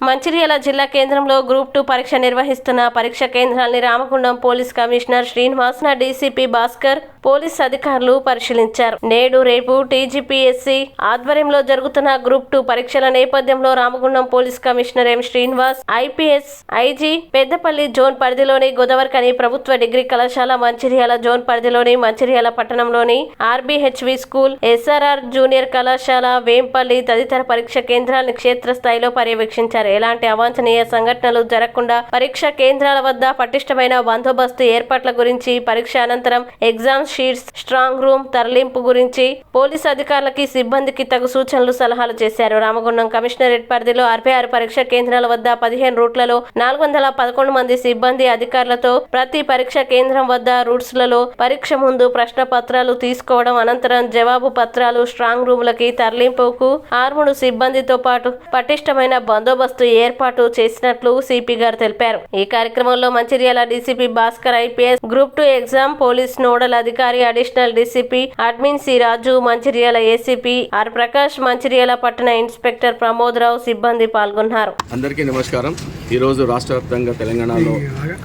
మంచిర్యాల జిల్లా కేంద్రంలో గ్రూప్ 2 పరీక్ష నిర్వహిస్తున్న పరీక్ష కేంద్రాల్ని Ramagundam police commissioner Srinivas, DCP Bhaskar, police అధికారులు పరిశీలించారు. నేడు రేపు టీజీపీఎస్సీ ఆధ్వర్యంలో జరుగుతున్న గ్రూప్ 2 పరీక్షల నేపథ్యంలో Ramagundam police commissioner M Srinivas, IPS IG Peddapalli zone పరిధిలోని గోదావరిఖని ప్రభుత్వ డిగ్రీ కళాశాల, మంచిర్యాల జోన్ పరిధిలోని మంచిర్యాల పట్టణంలోని ఆర్బీహెచ్వి స్కూల్, ఎస్ఆర్ఆర్ జూనియర్ కళాశాల, వేంపల్లి తదితర పరీక్ష కేంద్రాలను క్షేత్రస్థాయిలో పర్యవేక్షించారు. ఎలాంటి అవాంఛనీయ సంఘటనలు జరగకుండా పరీక్ష కేంద్రాల వద్ద పటిష్టమైన బందోబస్తు ఏర్పాట్ల గురించి, పరీక్ష అనంతరం ఎగ్జామ్ షీట్స్, స్ట్రాంగ్ రూమ్ తరలింపు గురించి పోలీసు అధికారులకి, సిబ్బందికి తగు సూచనలు, సలహాలు చేశారు. రామగుండం కమిషనరేట్ పరిధిలో 66 పరీక్ష కేంద్రాల వద్ద 15 రూట్లలో 411 మంది సిబ్బంది అధికారులతో ప్రతి పరీక్ష కేంద్రం వద్ద రూట్స్లలో పరీక్ష ముందు ప్రశ్న పత్రాలు తీసుకోవడం, అనంతరం జవాబు పత్రాలు, స్ట్రాంగ్ రూమ్లకి తరలింపుకు 6 సిబ్బందితో పాటు పటిష్టమైన బందోబస్తు ఏర్పాటు చేసినట్లు సిపి గారు తెలిపారు. ఈ కార్యక్రమంలో Mancherial DCP Bhaskar, IPS group 2 exam police nodal అధికారి, additional DCP admin C Raju, Mancherial ACP are Prakash, Mancherial పట్టణ ఇన్స్పెక్టర్ ప్రమోద్ రావు సిబ్బంది పాల్గొన్నారు. అందరికీ నమస్కారం. ఈరోజు రాష్ట్ర వ్యాప్తంగా తెలంగాణలో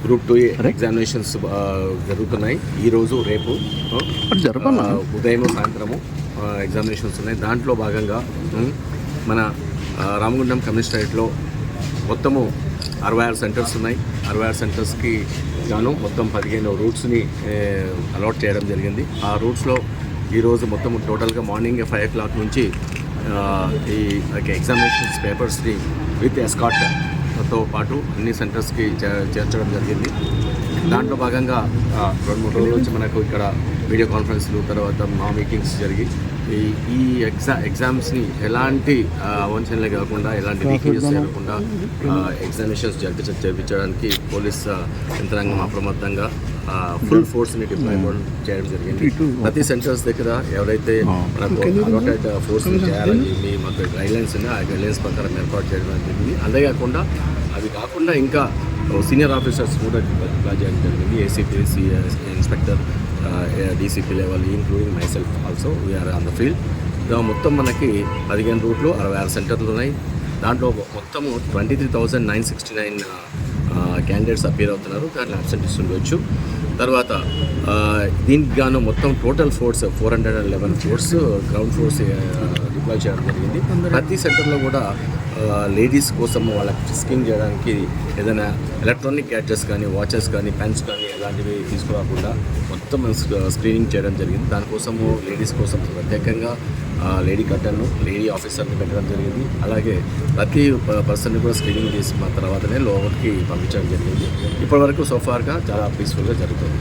గ్రూప్ 2 ఎగ్జామినేషన్స్ జరుగుతున్నాయి. ఈరోజు రేపు ఉదయం సాయంత్రము ఎగ్జామినేషన్స్ ఉన్నాయి. దాంట్లో భాగంగా మన రామగుండం కమిషనరేట్లో మొత్తము 66 సెంటర్స్ ఉన్నాయి. 66 సెంటర్స్కి గాను మొత్తం 15 రూట్స్ని అలాట్ చేయడం జరిగింది. ఆ రూట్స్లో ఈరోజు మొత్తం టోటల్గా మార్నింగ్ 5 o'clock నుంచి ఈ ఎగ్జామినేషన్స్ పేపర్స్ని విత్ ఎస్కార్ట్తో పాటు అన్ని సెంటర్స్కి చేర్చడం జరిగింది. దాంట్లో భాగంగా 2-3 రోజుల నుంచి మనకు ఇక్కడ వీడియో కాన్ఫరెన్స్లు, తర్వాత మా మీటింగ్స్ జరిగి ఈ ఎగ్జామ్స్ని ఎలాంటి అవంచనలే కాకుండా, ఎలాంటి లీకేజెస్ జరగకుండా ఎగ్జామినేషన్స్ జరిపించడానికి పోలీస్ యంత్రాంగం అప్రమత్తంగా ఫుల్ ఫోర్స్ని డిప్లాయ్మెంట్ చేయడం జరిగింది. ప్రతి సెంటర్స్ దగ్గర ఎవరైతే మనకు అలాటెడ్ ఫోర్స్ని చేయాలని మాకు గైడ్లైన్స్ ఉన్నాయి, ఆ గైడ్లైన్స్ ప్రకారం ఏర్పాటు చేయడం జరిగింది. అంతేకాకుండా అవి కాకుండా ఇంకా సీనియర్ ఆఫీసర్స్ కూడా డిప్లాయ్ చేయడం జరిగింది. ACP, inspector, DCP level, including myself also we are on the field. మొత్తం మనకి 15 రూట్లు, 66 సెంటర్లు ఉన్నాయి. దాంట్లో మొత్తము 23,969 క్యాండిడేట్స్ అపీర్ అవుతున్నారు. దాంట్లో అబ్సెంటీస్ ఉండవచ్చు. తర్వాత దీనికి గాను మొత్తం total force 411 force, ground force deploy చేయడం జరిగింది. ప్రతి సెంటర్లో కూడా లేడీస్ కోసం వాళ్ళకి ఫ్రిస్కింగ్ చేయడానికి ఏదైనా ఎలక్ట్రానిక్ గ్యాడ్జెట్స్ కానీ, వాచెస్ కానీ, పెన్స్ కానీ అలాంటివి తీసుకురాకుండా మొత్తం స్క్రీనింగ్ చేయడం జరిగింది. దానికోసము లేడీస్ కోసం ప్రత్యేకంగా లేడీ కర్టన్ను, లేడీ ఆఫీసర్ని పెట్టడం జరిగింది. అలాగే ప్రతి పర్సన్ని కూడా స్క్రీనింగ్ చేసిన తర్వాతనే లోపలికి పంపించడం జరిగింది. ఇప్పటివరకు సోఫార్గా చాలా పీస్ఫుల్గా జరుగుతుంది.